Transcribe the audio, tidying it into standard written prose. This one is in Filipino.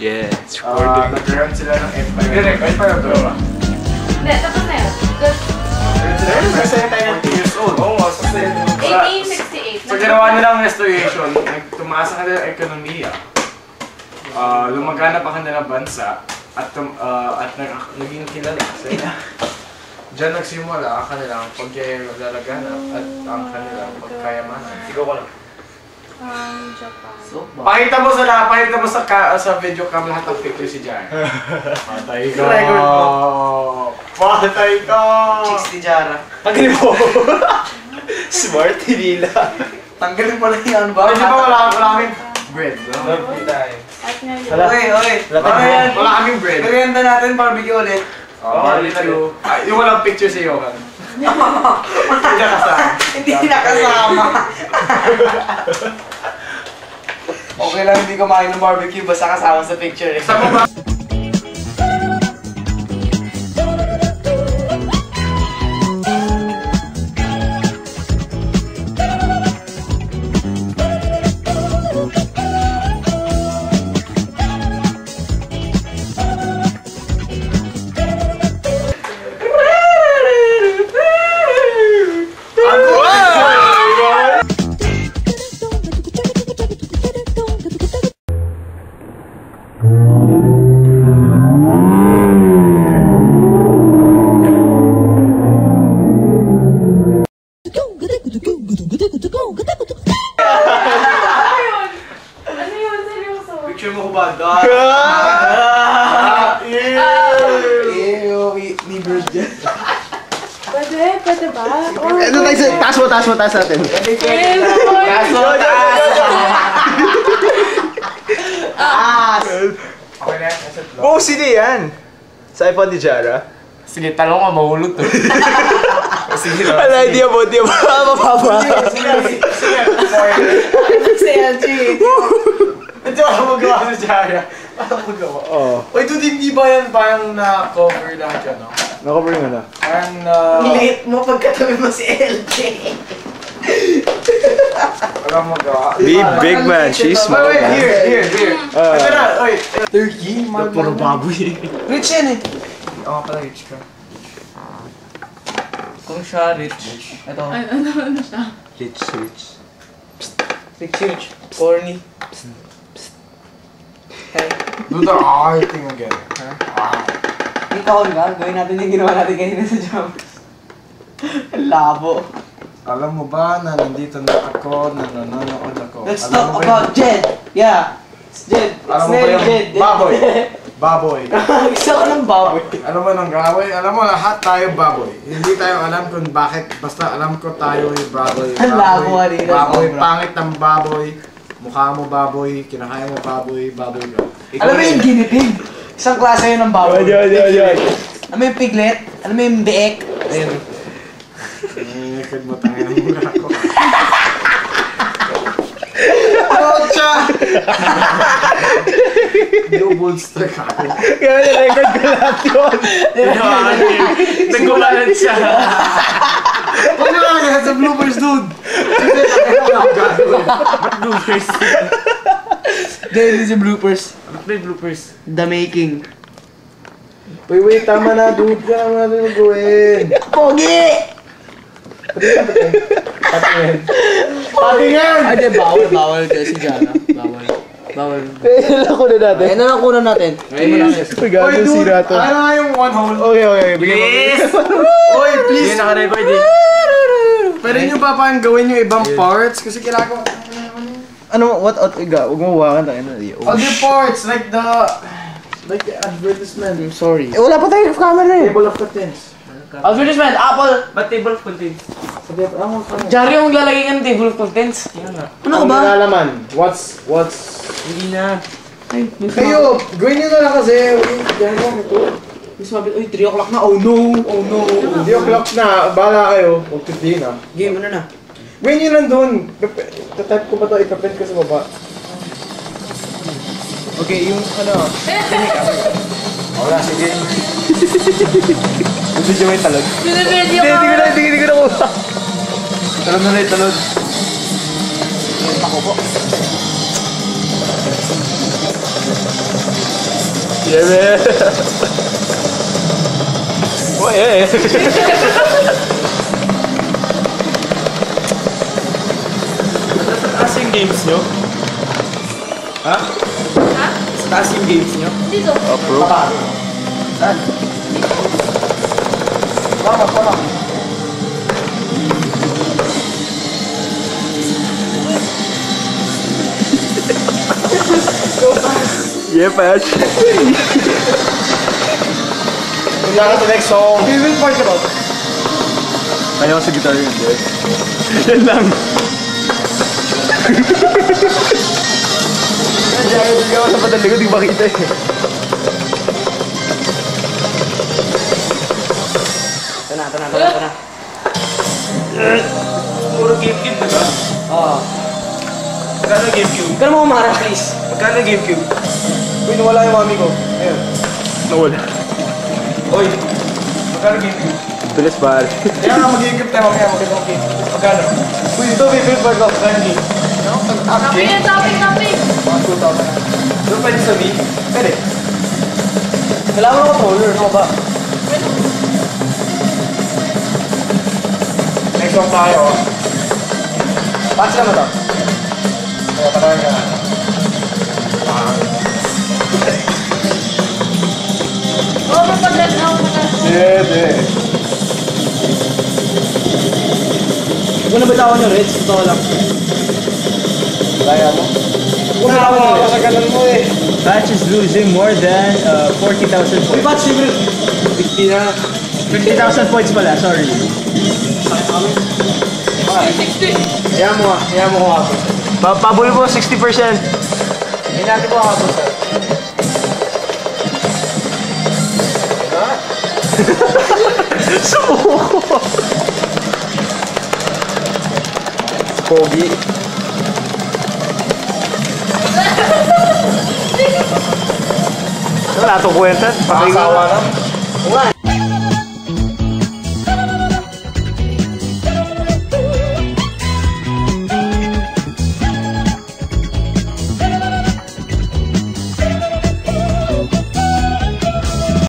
Yeah, it's recording. Nag-round sila ng F5. F5 ang dalawa. Hindi, tapos na yun. Kasi tayo ng 2 years old. Oo, so 1868. so ginawa nila ang restoration, tumaas ang kanilang ekonomiya. Lumagana pa kanilang bansa at naging kilala kasi diyan nagsimula ang kanilang paglalagana at ang kanilang pagkayamanan. Sigaw ko lang. Japan. Pakita mo sa video cam lahat ng picture si Jara. Patay ka! Patay ka! Chicks ni Jara. Tanggalin mo! Smart, nila. Tanggalin mo lang yan ba? Hindi ba wala kaming bread? Hindi tayo. At ngayon. Wala kaming bread. Merienda natin, barbecue ulit. Barbecue. Yung walang picture si Johan. Hindi kasama. Hindi nakasama. Okay lang hindi kumain ng barbecue, basta kasama sa picture eh. Sama ba? Picture mo ko ba? Ni-bird dyan. Pwede ba? Taas natin. Okay na yan. Oh, sino yan? Sa iPhone ni Jara? Sige, talong ka, mahulog to. Sige na. Wala, di ba? Mapapa. Sige. Si LG. Ito ako magawa sa Jara. Ano magawa? Oo. Uy, dude, hindi ba yan parang na-cover lahat yan, no? Nakaper nga na. Parang Late mo pagkatabi mo si LG. walang magawa. Big man, she's small. Wait, here. Ito na, wait. Turkey? Puro baboy. Rich yan eh. Oo, pala rich ka. Kung siya rich. Ito. Ano siya? Rich. Rich. Corny. Hey. Do the R thing again. Ikaw nga, gawin natin yung ginawa natin kanina sa jumps. Ang labo. Alam mo ba na nandito na ako, na nanonood ako? Let's Alam talk mo ba about Jed. Yeah. Jed. Alam mo ba yung Jed. baboy? Baboy. Gusto ko ng baboy. Alam mo ng baboy? Alam mo lahat tayo baboy. Hindi tayo alam kung bakit. Basta alam ko tayo yung baboy. Ang labo kanina. Baboy, pangit ng baboy. Mukha mo baboy, kinakaya mo baboy ka. Alam mo yung guinea pig? Isang klase yun ng baboy. Yan. Alam mo yung piglet? Alam mo yung biek? Ayun. Kaya mo tangin ang mura ko. Rocha! Double strike ako. Kaya na-record ko lahat yun. Nagkumalan siya. Huwag na lang sa bloopers, dude. Ba't bloopers? Dahil sa bloopers. Ba't may bloopers? The making. Wait, tama na, dude. Kaya naman natin gawin. Pogi! Patingin! Ay, bawal kasi Jana. Bawal. Kaya ko na natin. Ayun na lang kuna natin. Uy, gago sira to. Ano nga yung one hole? Okay. Bigyan mo. Oy, please! Hindi naka-record eh. Pwede nyo ba parang gawin yung ibang parts? Kasi kailangan ko... Ano, what out? Huwag mo hawakan tayo. All the parts, like the advertisement. I'm sorry. Wala pa tayong camera eh. Table of contents. Advertisement, Apple. Ba't table of contents? Jari yung maglalagay ka ng table of contents. Ano ka ba? Ang nilalaman. What's... Hindi na. Ay, Kayo, gawin nyo na lang kasi. Diyan mo ito. Miss Mabit, uy, 3 o'clock na. Oh no. 3 o'clock na. Bahala kayo. Huwag 15 na. Game, ano na? Gawin nyo nandun. Tatype ko ba ito? Ipaprint ko sa baba. Okay, yung ano. Wala, sige. Gusto nyo may talon? Binibidyo ko! Hindi ko na kuha. Talon na yung talon. Ako po. Yeah, man. Oh, yeah. Taas yung games nyo? Ha? Taas yung games nyo? Dito. Approve. Saan? Pala. Yeah, Patch. Punta ka sa next song. Favorite part ka ba? Ayaw sa guitar yun, guys. Yan lang. Hindi ako sa padali ko, di ko makita eh. Ito na. Puro GameCube, diba? Oo. Magkano GameCube? Huwag ka naman umarap, please. Magkano GameCube? Uy, nawala yung mami ko. Ayun. Nawala. Uy, magkano GameCube? Tulis ba? Kaya nga mag-GameCube tayo mamaya, magkano ang GameCube. Magkano? Uy, ito, favorite part ko. Magkano game? Topic yan, topic. Mga 2,000. Doon pwede sabihin? Pwede. Kailangan mo ng controller, ano ba? Next song tayo. Patch lang mo to. Kaya patayin ka na. Oo, mapaglan ako na. Pwede. Huwag na bitawan yung Reds, ito lang. Kaya mo? Kung nakawa ka sa ganun mo eh. Patch is losing more than 40,000 Uy, points. Patch, favorite. 50 na. 50,000 points pala, sorry. 60. Kaya mo ko ako. Pabul mo, 60%. Hindi natin ko ako sir. Sumuko. Pogi. Wala itong kwenta. Makasawa na. Nga.